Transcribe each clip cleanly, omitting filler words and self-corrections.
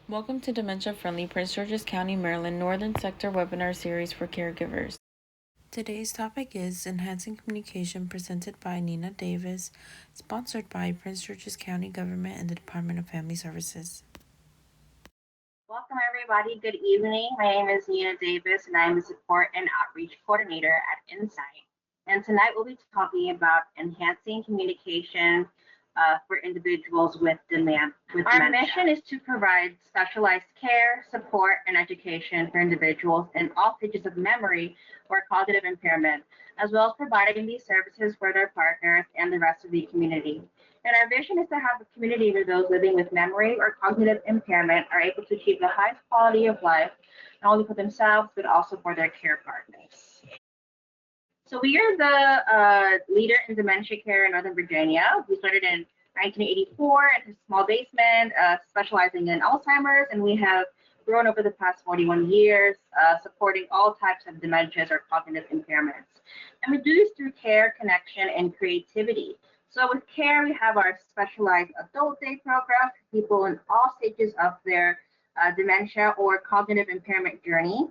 Welcome to Dementia Friendly Prince George's County, Maryland Northern Sector webinar series for caregivers. Today's topic is Enhancing Communication, presented by Nina Davis, sponsored by Prince George's County Government and the Department of Family Services. Welcome, everybody. Good evening. My name is Nina Davis, and I'm the Support and Outreach Coordinator at Insight. And tonight we'll be talking about enhancing communication for individuals with dementia. Our mission is to provide specialized care, support, and education for individuals in all stages of memory or cognitive impairment, as well as providing these services for their partners and the rest of the community. And our vision is to have a community where those living with memory or cognitive impairment are able to achieve the highest quality of life, not only for themselves, but also for their care partners. So we are the leader in dementia care in Northern Virginia. We started in 1984 at a small basement, specializing in Alzheimer's, and we have grown over the past 41 years, supporting all types of dementias or cognitive impairments. And we do this through care, connection, and creativity. So with care, we have our specialized adult day program for people in all stages of their dementia or cognitive impairment journey.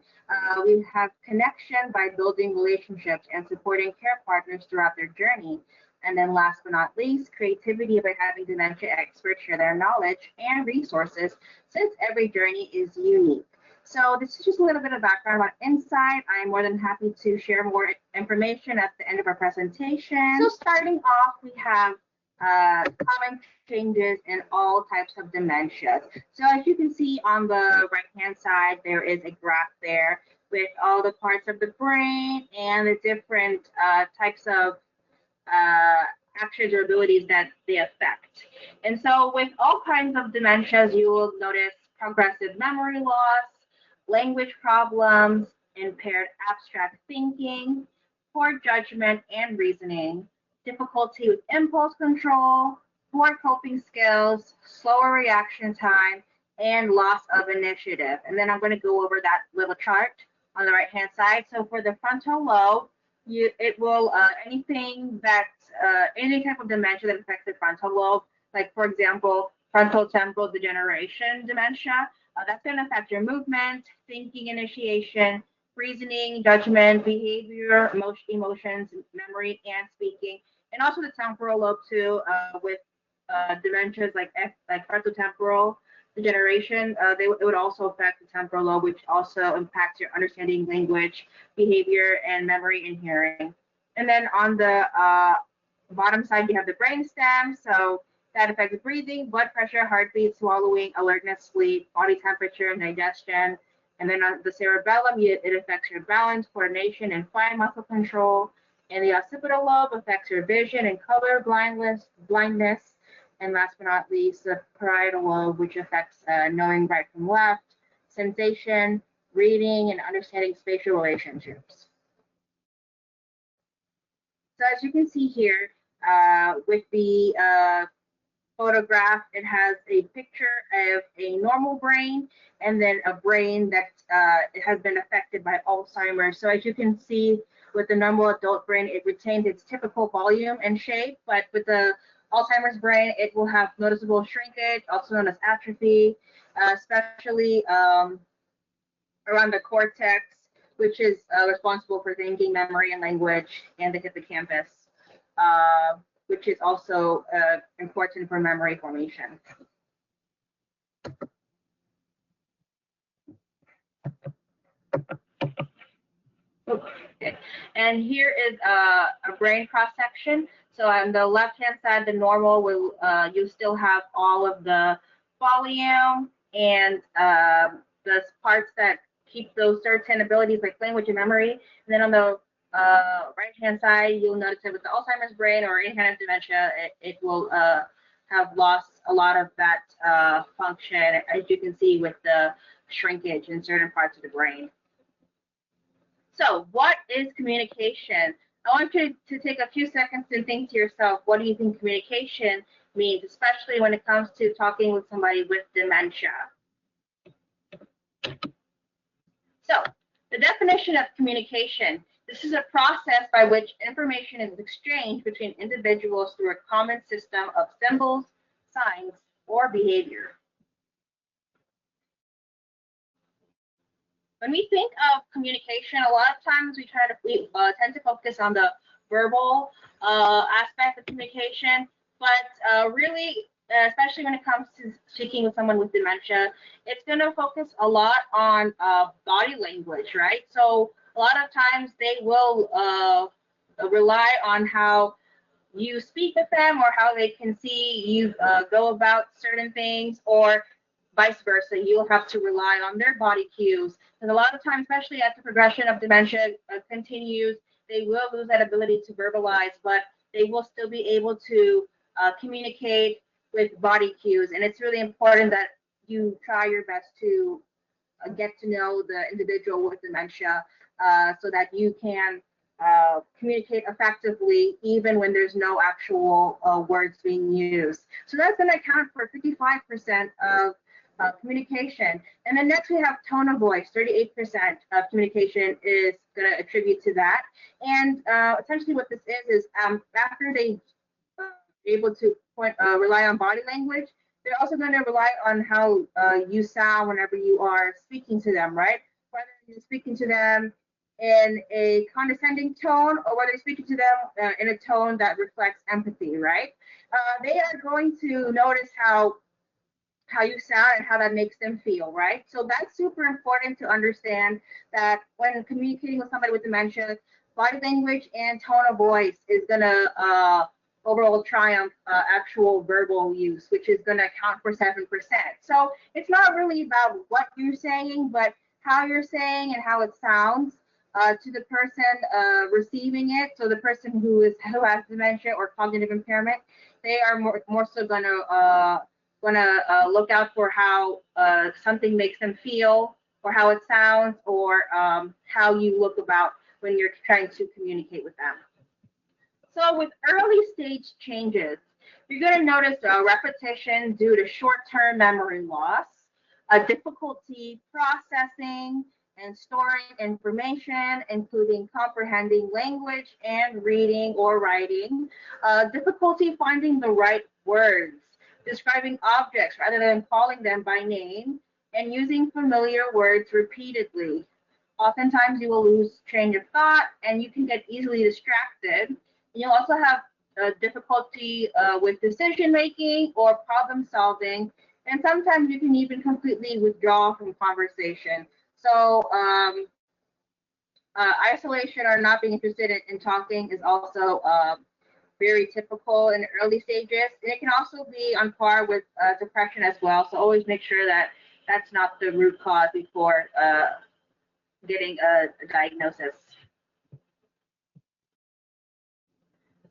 We have connection by building relationships and supporting care partners throughout their journey. And then last but not least, creativity by having dementia experts share their knowledge and resources, since every journey is unique. So this is just a little bit of background about Insight. I'm more than happy to share more information at the end of our presentation. So starting off, we have common changes in all types of dementias. So as you can see on the right-hand side, there is a graph there with all the parts of the brain and the different types of actions or abilities that they affect. And so with all kinds of dementias, you will notice progressive memory loss, language problems, impaired abstract thinking, poor judgment and reasoning, difficulty with impulse control, poor coping skills, slower reaction time, and loss of initiative. And then I'm going to go over that little chart on the right hand side. So for the frontal lobe, it will anything that any type of dementia that affects the frontal lobe, like for example, frontal temporal degeneration dementia, that's going to affect your movement, thinking initiation, reasoning, judgment, behavior, emotions, memory, and speaking, and also the temporal lobe too, with dementias like frontotemporal degeneration. It would also affect the temporal lobe, which also impacts your understanding, language, behavior, and memory and hearing. And then on the bottom side, you have the brainstem. So that affects breathing, blood pressure, heartbeat, swallowing, alertness, sleep, body temperature, and digestion. And then on the cerebellum, it affects your balance, coordination, and fine muscle control. And the occipital lobe affects your vision and color blindness. And last but not least, the parietal lobe, which affects knowing right from left, sensation, reading, and understanding spatial relationships. So as you can see here, with the photograph, it has a picture of a normal brain and then a brain that it has been affected by Alzheimer's. So as you can see, with the normal adult brain, it retains its typical volume and shape, but with the Alzheimer's brain, it will have noticeable shrinkage, also known as atrophy, especially around the cortex, which is responsible for thinking, memory, and language, and the hippocampus, which is also important for memory formation. Okay. And here is a brain cross section. So on the left hand side, the normal will you still have all of the volume and the parts that keep those certain abilities like language and memory. And then on the right hand side, you'll notice that with the Alzheimer's brain or any kind of dementia, it will have lost a lot of that function, as you can see with the shrinkage in certain parts of the brain. So what is communication? I want you to take a few seconds and think to yourself, what do you think communication means, especially when it comes to talking with somebody with dementia? So the definition of communication, this is a process by which information is exchanged between individuals through a common system of symbols, signs, or behavior. When we think of communication, a lot of times we tend to focus on the verbal aspect of communication, but really, especially when it comes to speaking with someone with dementia, it's going to focus a lot on body language, right? So a lot of times they will rely on how you speak with them or how they can see you go about certain things, or vice versa. You'll have to rely on their body cues. And a lot of times, especially as the progression of dementia continues, they will lose that ability to verbalize, but they will still be able to communicate with body cues. And it's really important that you try your best to get to know the individual with dementia so that you can communicate effectively even when there's no actual words being used. So that's going to account for 55% of communication. And then next we have tone of voice. 38% of communication is going to attribute to that. And essentially what this is after they able to rely on body language, they're also going to rely on how you sound whenever you are speaking to them, right? Whether you're speaking to them in a condescending tone or whether you're speaking to them in a tone that reflects empathy, right? They are going to notice how you sound and how that makes them feel, right? So that's super important to understand that when communicating with somebody with dementia, body language and tone of voice is gonna overall triumph actual verbal use, which is gonna account for 7%. So it's not really about what you're saying, but how you're saying and how it sounds to the person receiving it. So the person who has dementia or cognitive impairment, they are more so gonna look out for how something makes them feel, or how it sounds, or how you look about when you're trying to communicate with them. So with early stage changes, you're going to notice repetition due to short-term memory loss, a difficulty processing and storing information, including comprehending language and reading or writing, difficulty finding the right words, describing objects rather than calling them by name, and using familiar words repeatedly. Oftentimes, you will lose train of thought and you can get easily distracted. You'll also have difficulty with decision making or problem solving, and sometimes you can even completely withdraw from conversation. So, isolation or not being interested in talking is also very typical in the early stages, and it can also be on par with depression as well. So, always make sure that that's not the root cause before getting a diagnosis.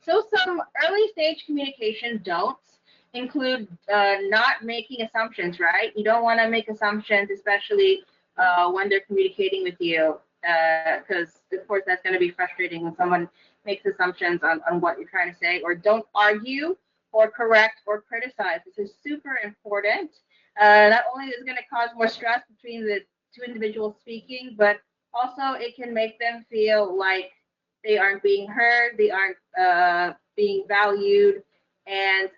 So some early stage communication don'ts include not making assumptions, right? You don't want to make assumptions, especially when they're communicating with you, because of course that's going to be frustrating when someone makes assumptions on what you're trying to say. Or don't argue or correct or criticize. This is super important. Not only is it going to cause more stress between the two individuals speaking, but also it can make them feel like they aren't being heard, they aren't being valued, and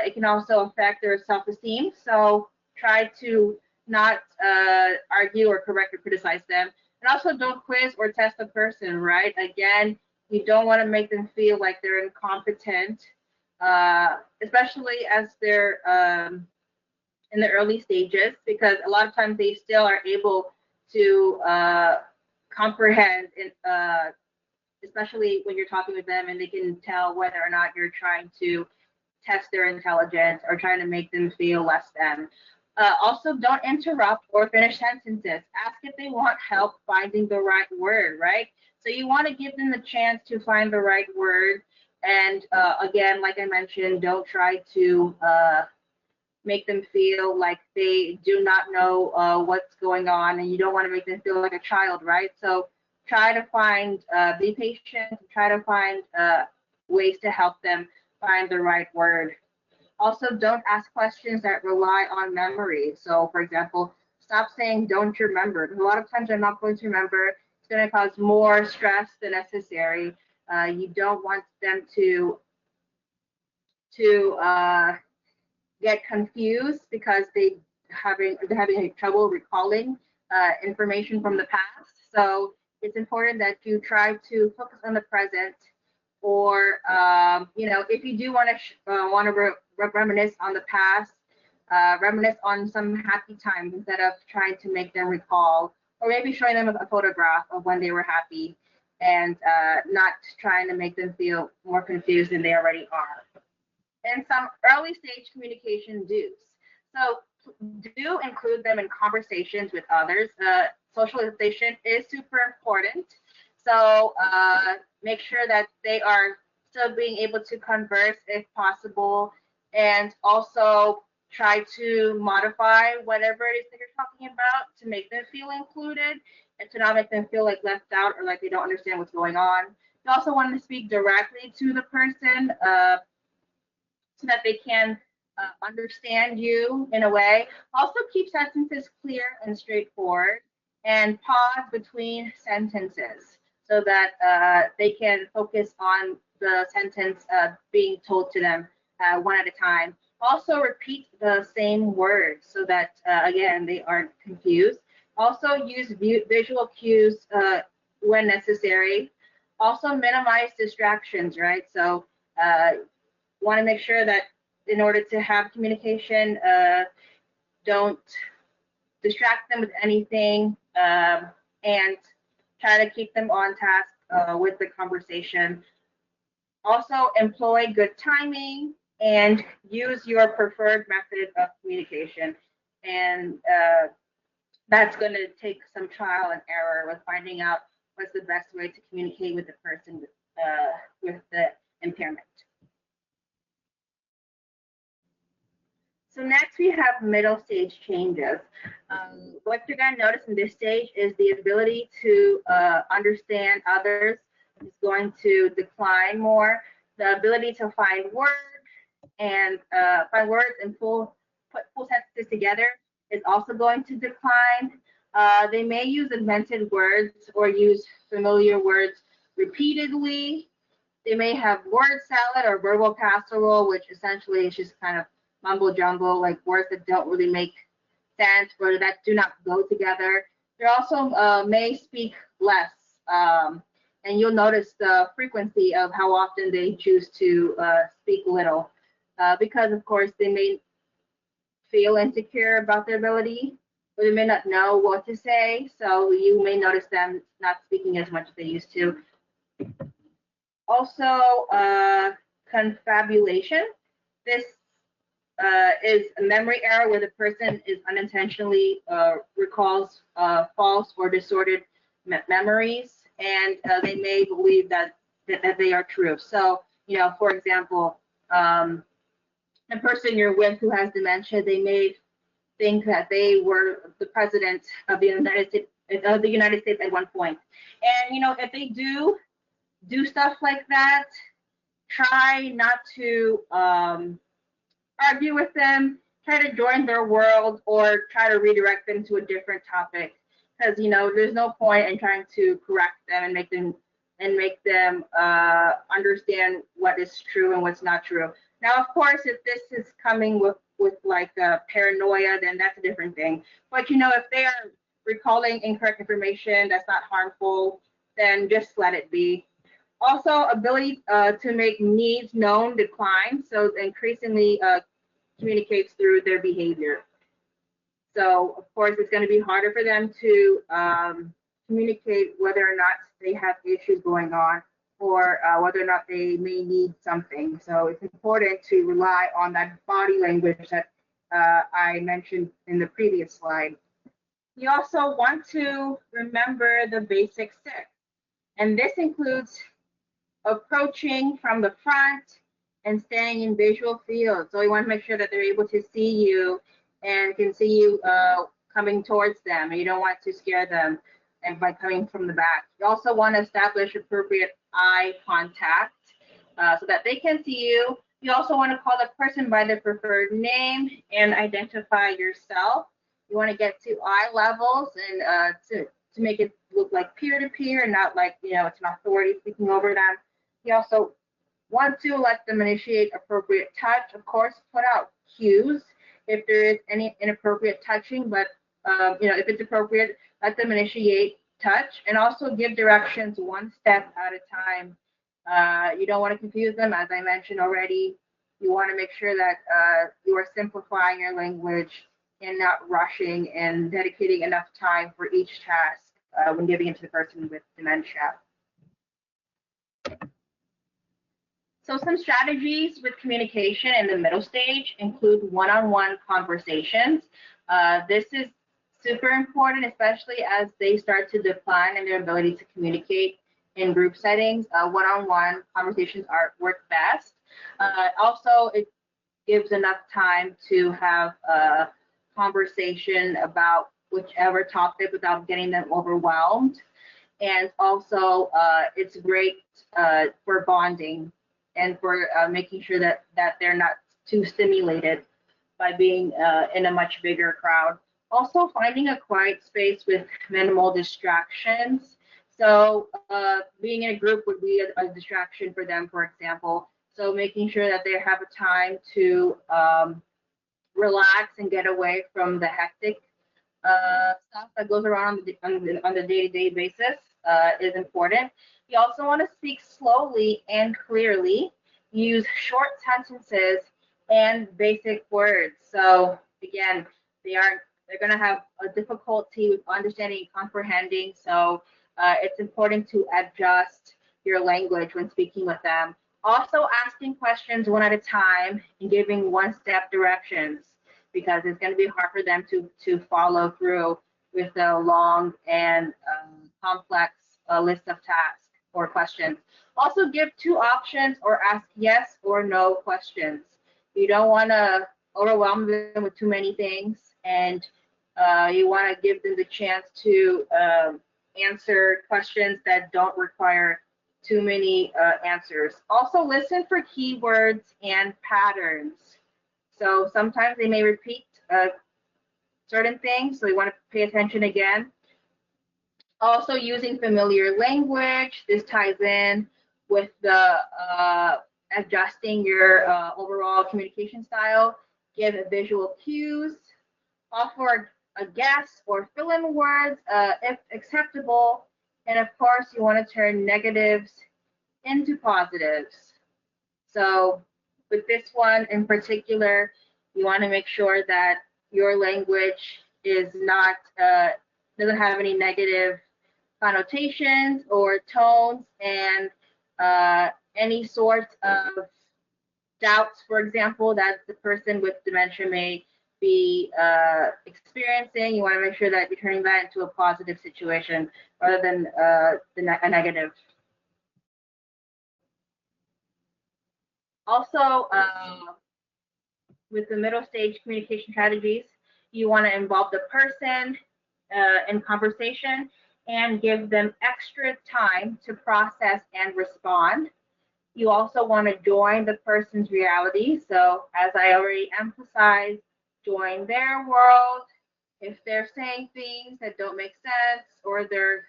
it can also affect their self-esteem. So try to not argue or correct or criticize them. And also don't quiz or test the person, right? Again, you don't want to make them feel like they're incompetent, especially as they're in the early stages, because a lot of times they still are able to comprehend especially when you're talking with them and they can tell whether or not you're trying to test their intelligence or trying to make them feel less than. Also, don't interrupt or finish sentences. Ask if they want help finding the right word, right? So you want to give them the chance to find the right word. And again, like I mentioned, don't try to make them feel like they do not know what's going on, and you don't want to make them feel like a child, right? So try to find, be patient, try to find ways to help them find the right word. Also, don't ask questions that rely on memory. So, for example, stop saying don't you remember. A lot of times they're not going to remember. It's going to cause more stress than necessary. You don't want them to get confused because they're having trouble recalling information from the past. So it's important that you try to focus on the present, or if you do want to reminisce on the past, reminisce on some happy times instead of trying to make them recall, or maybe showing them a photograph of when they were happy, and not trying to make them feel more confused than they already are. And some early stage communication do's. So do include them in conversations with others. Socialization is super important. So make sure that they are still being able to converse if possible, and also try to modify whatever it is that you're talking about to make them feel included and to not make them feel like left out or like they don't understand what's going on. You also want to speak directly to the person, so that they can understand you in a way. Also, keep sentences clear and straightforward, and pause between sentences so that they can focus on the sentence being told to them one at a time. Also, repeat the same words so that, again, they aren't confused. Also, use visual cues when necessary. Also, minimize distractions, right? So, want to make sure that in order to have communication, don't distract them with anything, and try to keep them on task with the conversation. Also, employ good timing and use your preferred method of communication. And that's going to take some trial and error with finding out what's the best way to communicate with the person with the impairment. So next we have middle stage changes. What you're going to notice in this stage is the ability to understand others is going to decline more. The ability to find words and put full sentences together is also going to decline. They may use invented words or use familiar words repeatedly. They may have word salad or verbal casserole, which essentially is just kind of mumbo jumbo, like words that don't really make sense or that do not go together. They also may speak less, and you'll notice the frequency of how often they choose to speak little, because of course they may feel insecure about their ability, or they may not know what to say. So you may notice them not speaking as much as they used to. Also, confabulation. This is a memory error where the person is unintentionally recalls false or distorted memories, and they may believe that they are true. So, for example, the person you're with who has dementia, they may think that they were the president of the United States at one point. And if they do stuff like that, try not to argue with them, try to join their world, or try to redirect them to a different topic. Because there's no point in trying to correct them and make them understand what is true and what's not true. Now, of course, if this is coming with like paranoia, then that's a different thing. But if they are recalling incorrect information that's not harmful, then just let it be. Also, ability to make needs known decline, so increasingly communicates through their behavior. So, of course, it's going to be harder for them to communicate whether or not they have issues going on, or whether or not they may need something. So it's important to rely on that body language that I mentioned in the previous slide. You also want to remember the basic six, and this includes approaching from the front and staying in visual field. So you want to make sure that they're able to see you and can see you coming towards them. And you don't want to scare them and by coming from the back. You also want to establish appropriate eye contact so that they can see you. You also want to call the person by their preferred name and identify yourself. You want to get to eye levels and to make it look like peer-to-peer and not like, it's an authority speaking over them. You also want to let them initiate appropriate touch. Of course, put out cues if there is any inappropriate touching, but If it's appropriate, let them initiate touch and also give directions one step at a time. You don't want to confuse them, as I mentioned already. You want to make sure that you are simplifying your language and not rushing and dedicating enough time for each task when giving it to the person with dementia. So some strategies with communication in the middle stage include one-on-one conversations. This is super important, especially as they start to decline in their ability to communicate in group settings. One-on-one conversations are work best. Also, it gives enough time to have a conversation about whichever topic without getting them overwhelmed. And also, it's great for bonding and for making sure that they're not too stimulated by being in a much bigger crowd. Also, finding a quiet space with minimal distractions. So, being in a group would be a distraction for them, for example. So, making sure that they have a time to relax and get away from the hectic stuff that goes around on the day-to-day basis is important. You also want to speak slowly and clearly, use short sentences and basic words. So again, they're going to have a difficulty with understanding and comprehending. So it's important to adjust your language when speaking with them. Also, asking questions one at a time and giving one-step directions because it's going to be hard for them to follow through with a long and complex list of tasks or questions. Also, give two options or ask yes or no questions. You don't want to overwhelm them with too many things, and you want to give them the chance to answer questions that don't require too many answers. Also, listen for keywords and patterns. So sometimes they may repeat certain things, so you want to pay attention again. Also, using familiar language. This ties in with the adjusting your overall communication style. Give visual cues. Offer a guess or fill in words if acceptable. And of course, you want to turn negatives into positives. So with this one in particular, you want to make sure that your language is not doesn't have any negative connotations or tones and any sort of doubts, for example, that the person with dementia may be experiencing. You want to make sure that you're turning that into a positive situation rather than a negative. Also, with the middle stage communication strategies, you want to involve the person in conversation and give them extra time to process and respond. You also want to join the person's reality. So, as I already emphasized, join their world. If they're saying things that don't make sense or they're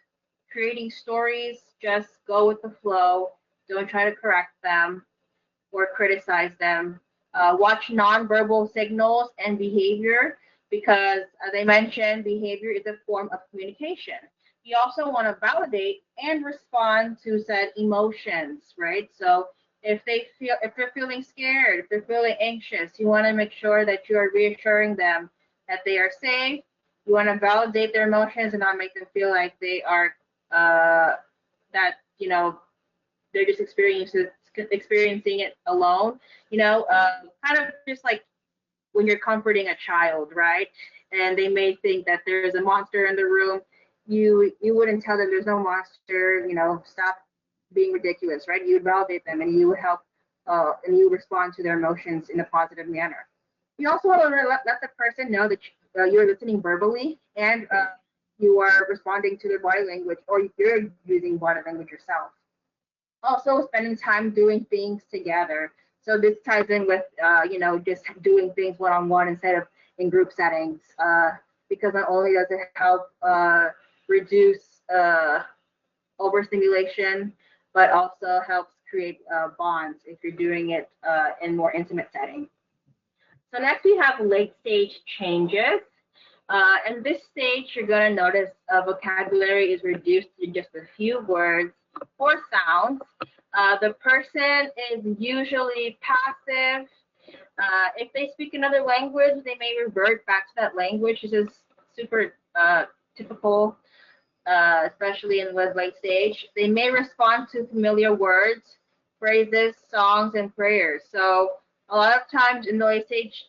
creating stories, just go with the flow. Don't try to correct them or criticize them. Watch nonverbal signals and behavior because, as I mentioned, behavior is a form of communication. You also want to validate and respond to said emotions, right? So if they're feeling scared, if they're feeling anxious, you want to make sure that you are reassuring them that they are safe. You want to validate their emotions and not make them feel like they are that they're just experiencing it alone. Kind of just like when you're comforting a child, right? And they may think that there's a monster in the room. You wouldn't tell them there's no monster. Stop being ridiculous, right? You would validate them and you would help and you respond to their emotions in a positive manner. You also want to let the person know that you're listening verbally and you are responding to their body language or you're using body language yourself. Also spending time doing things together. So this ties in with just doing things one on one instead of in group settings, because not only does it help reduce overstimulation, but also helps create bonds if you're doing it in more intimate settings. So next we have late stage changes. In this stage, you're going to notice vocabulary is reduced to just a few words or sounds. The person is usually passive. If they speak another language, they may revert back to that language. This is super typical, especially in the late stage. They may respond to familiar words, phrases, songs, and prayers. So a lot of times in the late stage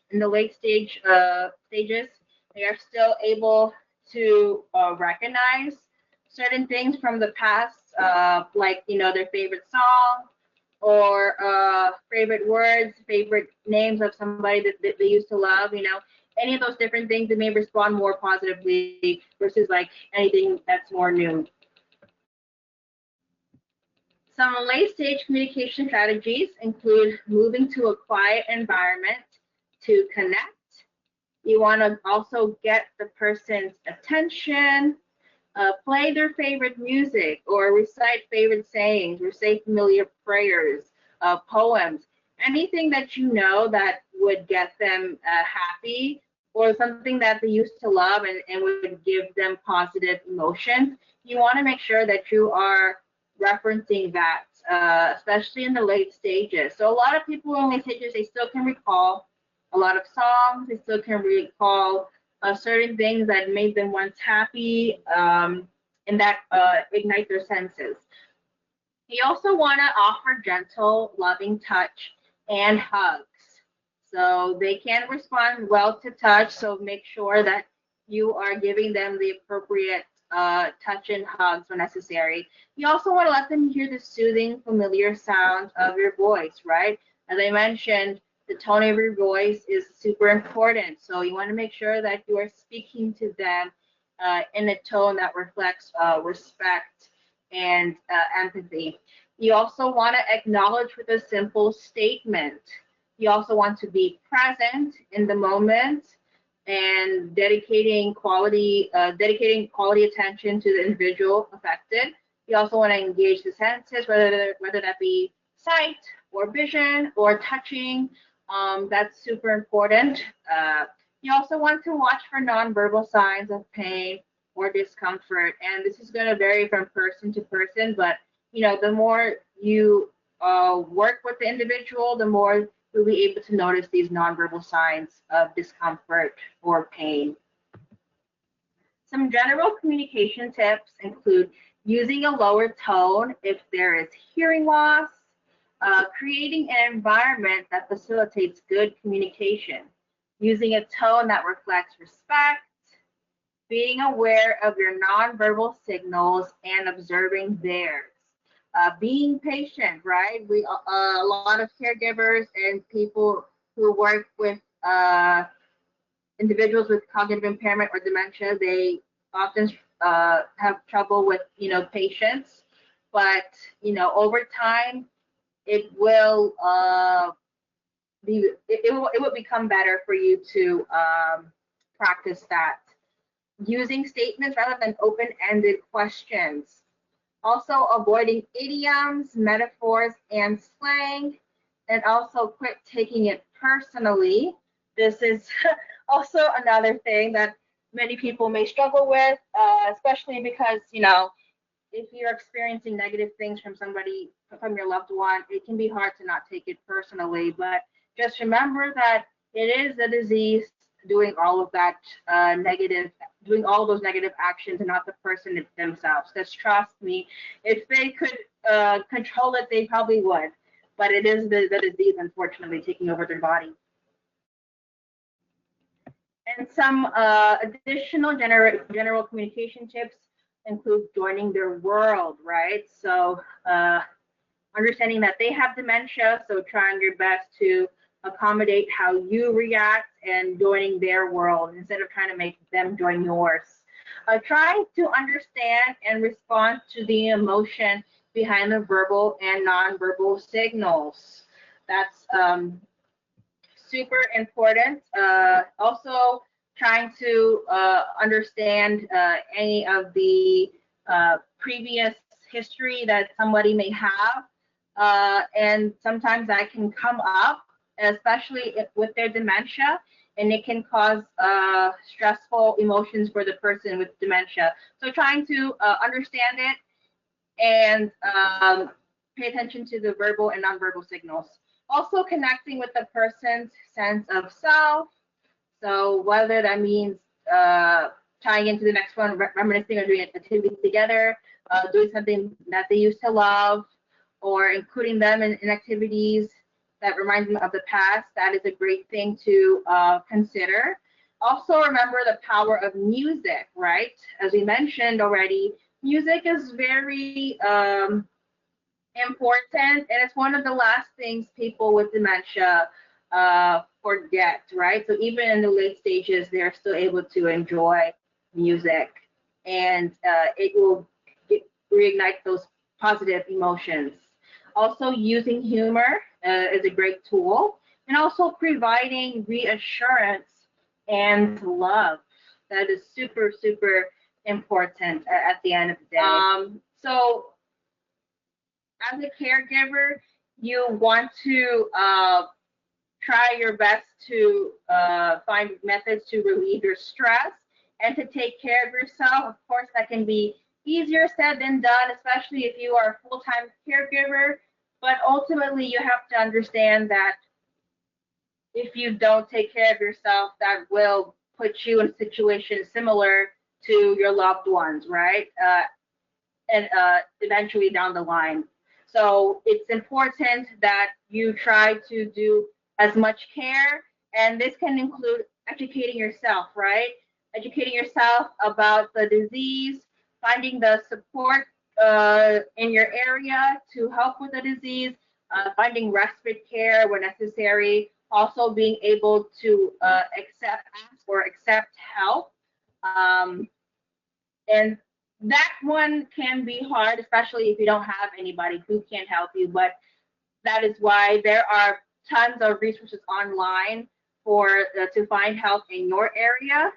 stages, they are still able to recognize certain things from the past, like their favorite song or favorite words, favorite names of somebody that they used to love. Any of those different things, they may respond more positively versus like anything that's more new. Some late stage communication strategies include moving to a quiet environment to connect. You want to also get the person's attention, play their favorite music, or recite favorite sayings, or say familiar prayers, poems, anything that you know that would get them happy or something that they used to love and would give them positive emotions. You want to make sure that you are referencing that, especially in the late stages. So a lot of people in late stages, they still can recall a lot of songs, they still can recall certain things that made them once happy, and that ignite their senses. You also want to offer gentle, loving touch and hugs. So they can respond well to touch, so make sure that you are giving them the appropriate touch and hugs when necessary. You also want to let them hear the soothing, familiar sound of your voice, right? As I mentioned, the tone of your voice is super important. So you want to make sure that you are speaking to them in a tone that reflects respect and empathy. You also want to acknowledge with a simple statement. You also want to be present in the moment and dedicating quality attention to the individual affected. You also want to engage the senses, whether that be sight or vision or touching. That's super important. You also want to watch for nonverbal signs of pain or discomfort, and this is going to vary from person to person. But the more you work with the individual, the more you'll be able to notice these nonverbal signs of discomfort or pain. Some general communication tips include using a lower tone if there is hearing loss, creating an environment that facilitates good communication, using a tone that reflects respect, being aware of your nonverbal signals and observing theirs. Being patient, right? A lot of caregivers and people who work with individuals with cognitive impairment or dementia, they often have trouble with patience, but over time it will it will become better for you to practice that. Using statements rather than open-ended questions. Also avoiding idioms, metaphors, and slang, and also quit taking it personally. This is also another thing that many people may struggle with, especially because, if you're experiencing negative things from somebody, from your loved one, it can be hard to not take it personally. But just remember that it is the disease doing all of that doing all those negative actions, and not the person themselves. Because trust me, if they could control it, they probably would. But it is the disease, unfortunately, taking over their body. And some additional general communication tips include joining their world, right? So understanding that they have dementia, so trying your best to accommodate how you react and joining their world instead of trying to make them join yours. Trying to understand and respond to the emotion behind the verbal and nonverbal signals. That's super important. Also, trying to understand any of the previous history that somebody may have. And sometimes that can come up, especially with their dementia. and it can cause stressful emotions for the person with dementia. So trying to understand it and pay attention to the verbal and nonverbal signals. Also connecting with the person's sense of self. So whether that means uh, tying into the next one, reminiscing or doing activities together, doing something that they used to love, or including them in activities that remind them of the past, that is a great thing to consider. Also, remember the power of music, right? As we mentioned already, music is very important, and it's one of the last things people with dementia forget, right? So even in the late stages, they're still able to enjoy music, and it will reignite those positive emotions. Also, using humor is a great tool, and also providing reassurance and love. That is super, super important at the end of the day. So as a caregiver, you want to try your best to find methods to relieve your stress and to take care of yourself. Of course, that can be easier said than done, especially if you are a full time caregiver. But ultimately, you have to understand that if you don't take care of yourself, that will put you in a situation similar to your loved ones, right? And eventually down the line. So it's important that you try to do as much care, and this can include educating yourself, right? Educating yourself about the disease, finding the support in your area to help with the disease, finding respite care when necessary, also being able to ask or accept help. Um, and that one can be hard, especially if you don't have anybody who can help you. But that is why there are tons of resources online for to find help in your area.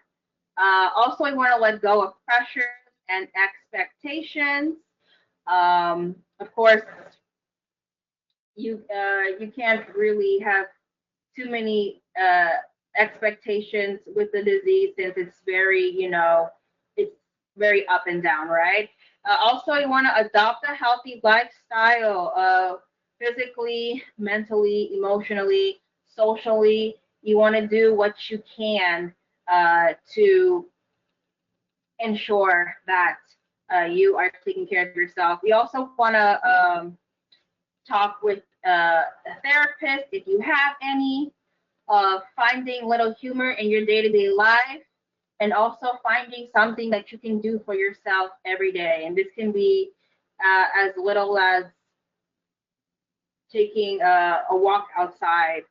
Also, you want to let go of pressures and expectations. Of course, you can't really have too many expectations with the disease since it's very, it's very up and down, right? Also, you want to adopt a healthy lifestyle, physically, mentally, emotionally, socially. You want to do what you can to ensure that you are taking care of yourself. You also want to talk with a therapist if you have any, finding little humor in your day-to-day life, and also finding something that you can do for yourself every day. And this can be as little as taking a walk outside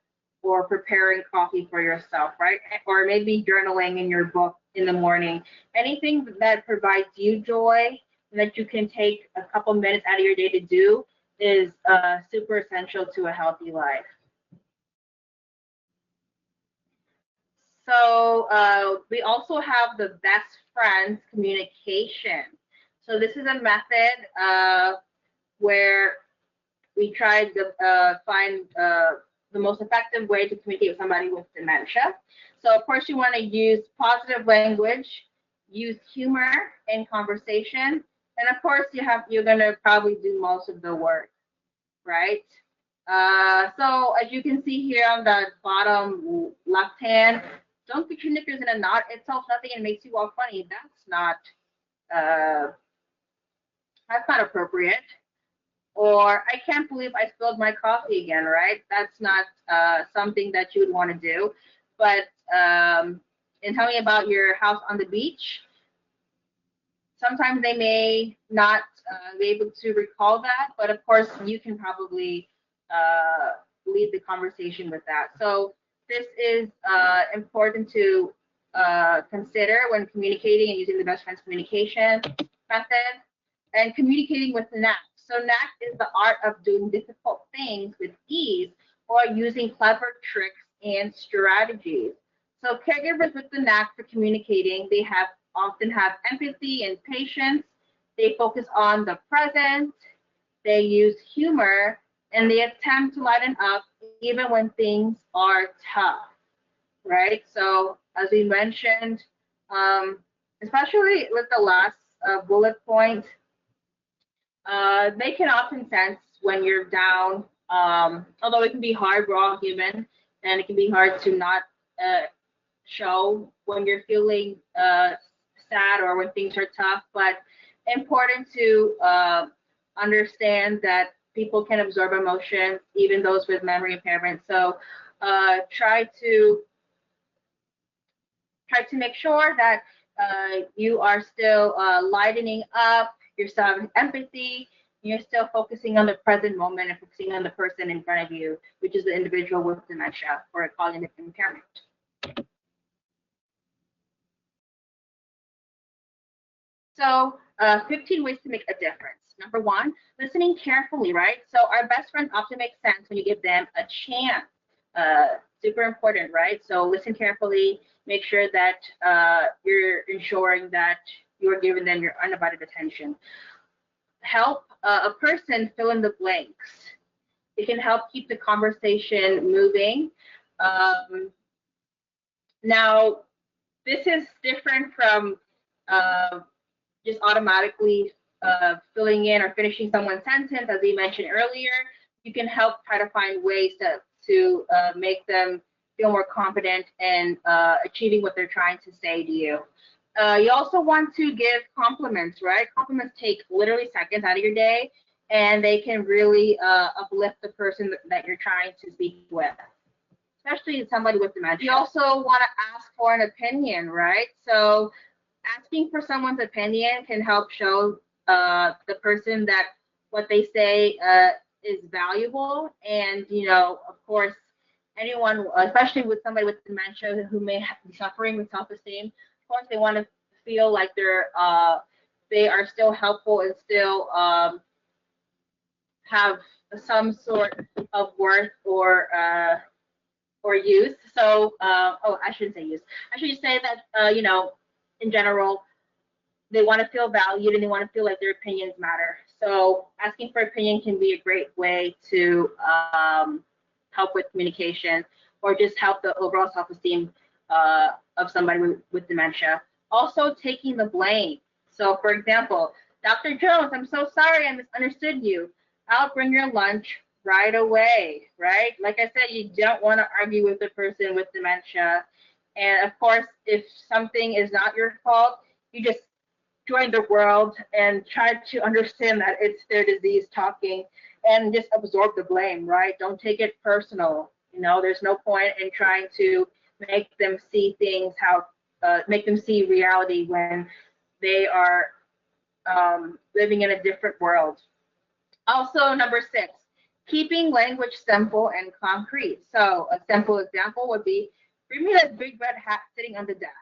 or preparing coffee for yourself, right? Or maybe journaling in your book in the morning. Anything that provides you joy and that you can take a couple minutes out of your day to do is super essential to a healthy life. So we also have the best friends communication. So this is a method where we tried to find the most effective way to communicate with somebody with dementia. So of course you want to use positive language, use humor in conversation, and of course you're gonna probably do most of the work, right? So as you can see here on the bottom left hand, don't put your knickers in a knot. It tells nothing and makes you walk funny. Uh, that's not appropriate. Or I can't believe I spilled my coffee again, right? That's not something that you would want to do. But in telling about your house on the beach, sometimes they may not be able to recall that, but of course you can probably uh, lead the conversation with that. So this is important to consider when communicating and using the best friends communication method and communicating with NAC. So NAC is the art of doing difficult things with ease or using clever tricks and strategies. So caregivers with the knack for communicating, they have often have empathy and patience. They focus on the present. They use humor and they attempt to lighten up even when things are tough. right? So as we mentioned, um, especially with the last bullet point, they can often sense when you're down. Although it can be hard, we're all human, and it can be hard to not uh, show when you're feeling sad or when things are tough. But important to understand that people can absorb emotions, even those with memory impairment. So try to make sure that you are still lightening up, you're still having empathy, you're still focusing on the present moment and focusing on the person in front of you, which is the individual with dementia or cognitive impairment. So, 15 ways to make a difference. Number one, listening carefully, right? So, our best friends often make sense when you give them a chance. Super important, right? So, listen carefully, make sure that you're ensuring that you're giving them your undivided attention. Help a person fill in the blanks. It can help keep the conversation moving. Um, Now, this is different from uh, just automatically filling in or finishing someone's sentence, as we mentioned earlier. You can help try to find ways to make them feel more confident in achieving what they're trying to say to you. You also want to give compliments, right? Compliments take literally seconds out of your day, and they can really uplift the person that you're trying to speak with, especially somebody with dementia. You also want to ask for an opinion, right? So asking for someone's opinion can help show the person that what they say is valuable. And, of course, anyone, especially with somebody with dementia who may be suffering with self-esteem, of course, they want to feel like they are still helpful and still have some sort of worth or use. So, I shouldn't say use. I should just say that, in general, they want to feel valued and they want to feel like their opinions matter. So asking for opinion can be a great way to help with communication or just help the overall self-esteem of somebody with dementia. Also taking the blame. So for example, Dr. Jones, I'm so sorry I misunderstood you. I'll bring your lunch right away, right? Like I said, you don't want to argue with the person with dementia. And of course, if something is not your fault, you just join the world and try to understand that it's their disease talking and just absorb the blame, right? Don't take it personal. There's no point in trying to make them see things make them see reality when they are living in a different world. Also, number 6, keeping language simple and concrete. So, a simple example would be bring me that big red hat sitting on the desk.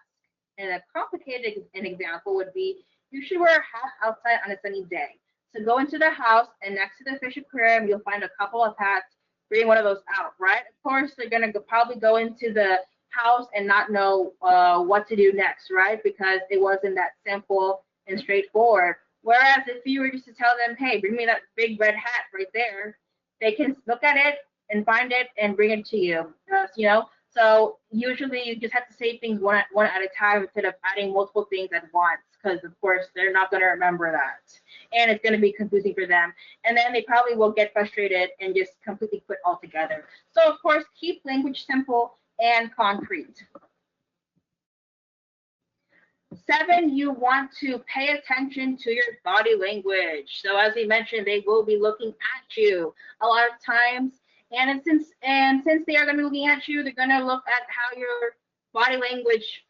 And a complicated an example would be you should wear a hat outside on a sunny day. So, go into the house and next to the fish aquarium, you'll find a couple of hats. Bring one of those out, right? Of course, they're going to probably go into the house and not know what to do next, right? Because it wasn't that simple and straightforward. Whereas if you were just to tell them, hey, bring me that big red hat right there, they can look at it and find it and bring it to you. So usually you just have to say things one at a time instead of adding multiple things at once, because of course they're not going to remember that, and it's going to be confusing for them. And then they probably will get frustrated and just completely quit altogether. So of course, keep language simple and concrete. 7, you want to pay attention to your body language. So as we mentioned, they will be looking at you a lot of times, and since they are going to be looking at you, they're going to look at how your body language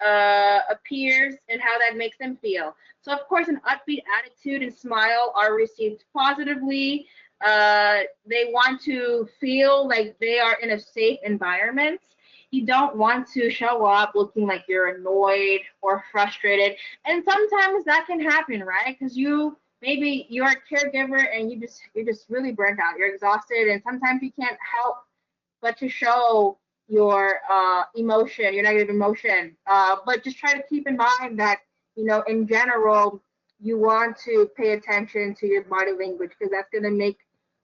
appears and how that makes them feel. So of course, an upbeat attitude and smile are received positively. They want to feel like they are in a safe environment. You don't want to show up looking like you're annoyed or frustrated. And sometimes that can happen, right? Because maybe you're a caregiver and you're just really burnt out. You're exhausted, and sometimes you can't help but to show your emotion, your negative emotion. But just try to keep in mind that in general, you want to pay attention to your body language because that's going to make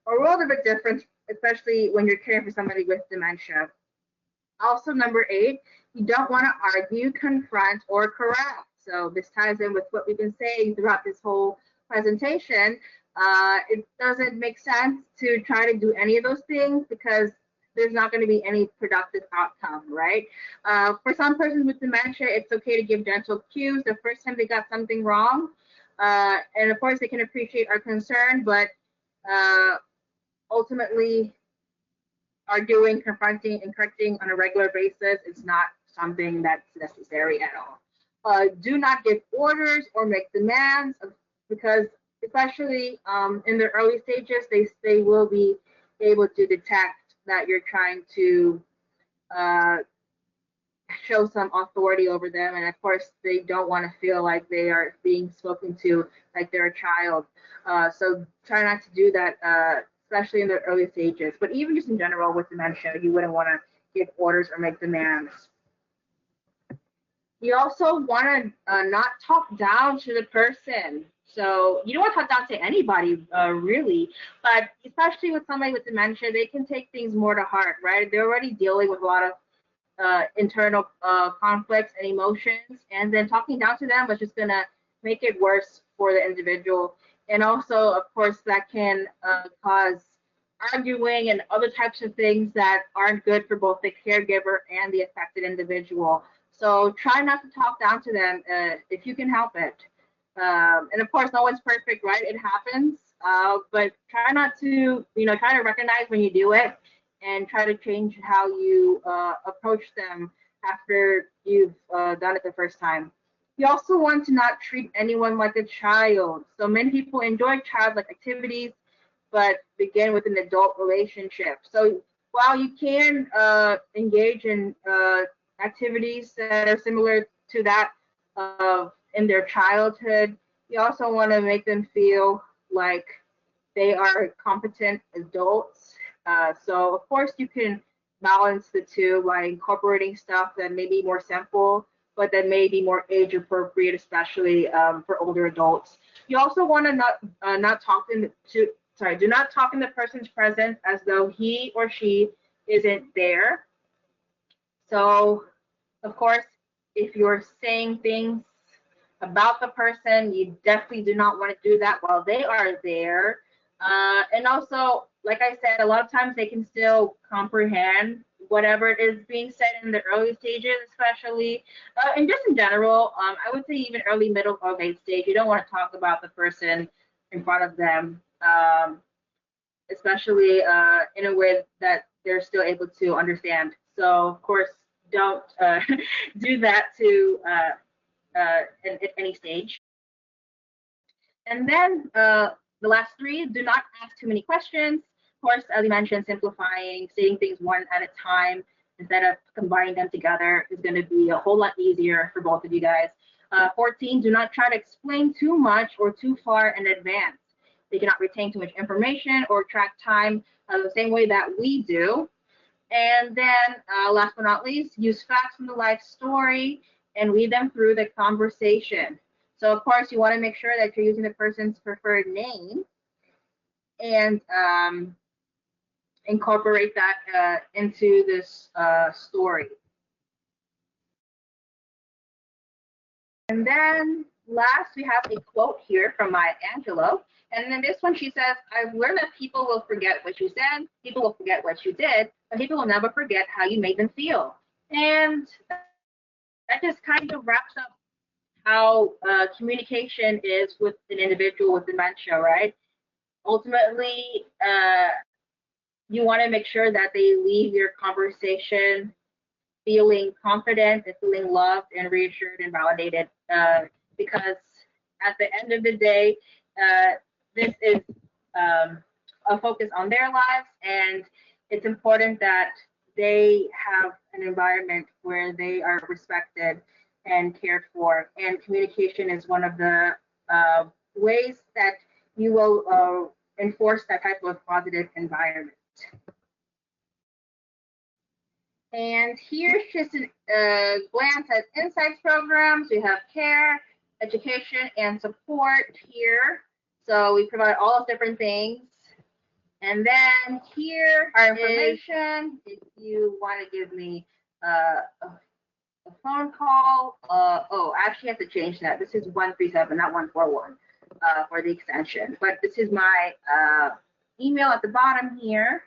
a world of a difference, especially when you're caring for somebody with dementia. Also, number 8, You don't want to argue, confront, or correct. So this ties in with what we've been saying throughout this whole presentation. It doesn't make sense to try to do any of those things because there's not going to be any productive outcome, right? For some persons with dementia, it's okay to give gentle cues the first time they got something wrong. And of course, they can appreciate our concern, but uh, ultimately, arguing, confronting, and correcting on a regular basis is not something that's necessary at all. Do not give orders or make demands because, especially in the early stages, they will be able to detect that you're trying to uh, show some authority over them. And of course, they don't want to feel like they are being spoken to like they're a child. So try not to do that, especially in the early stages. But even just in general with dementia, you wouldn't want to give orders or make demands. You also want to not talk down to the person. So you don't want to talk down to anybody, really, but especially with somebody with dementia, they can take things more to heart, right? They're already dealing with a lot of internal conflicts and emotions, and then talking down to them is just gonna make it worse for the individual. And also, of course, that can cause arguing and other types of things that aren't good for both the caregiver and the affected individual. So try not to talk down to them if you can help it. And of course, no one's perfect, right? It happens, but try not to, try to recognize when you do it and try to change how you approach them after you've done it the first time. You also want to not treat anyone like a child. So many people enjoy childlike activities, but begin with an adult relationship. So while you can engage in activities that are similar to that of in their childhood, you also want to make them feel like they are competent adults. So of course you can balance the two by incorporating stuff that may be more simple, but that may be more age appropriate, especially for older adults. You also want to not talk in to sorry, do not talk in the person's presence as though he or she isn't there. So of course, if you're saying things about the person, you definitely do not want to do that while they are there. And also, like I said, a lot of times they can still comprehend whatever is being said in the early stages, especially, and just in general. I would say even early, middle, or late stage. You don't want to talk about the person in front of them, especially in a way that they're still able to understand. So, of course, don't do that to at any stage. And then the last three, do not ask too many questions. Of course, as you mentioned, simplifying, stating things one at a time instead of combining them together is going to be a whole lot easier for both of you guys. 14, do not try to explain too much or too far in advance. They cannot retain too much information or track time the same way that we do. And then, last but not least, use facts from the life story and lead them through the conversation. So, of course, you want to make sure that you're using the person's preferred name and incorporate that into this story. And then last, we have a quote here from Maya Angelou. And then this one, she says, I've learned that people will forget what you said, people will forget what you did, but people will never forget how you made them feel. And that just kind of wraps up how communication is with an individual with dementia, right? Ultimately, you want to make sure that they leave your conversation feeling confident and feeling loved and reassured and validated because at the end of the day, uh, this is a focus on their lives, and it's important that they have an environment where they are respected and cared for. And communication is one of the ways that you will enforce that type of positive environment. And here's just a glance at insights programs. We have care, education, and support here. So we provide all those different things. And then here our information. If you want to give me a phone call. Oh, I actually have to change that. This is 137, not 141, for the extension. But this is my email at the bottom here.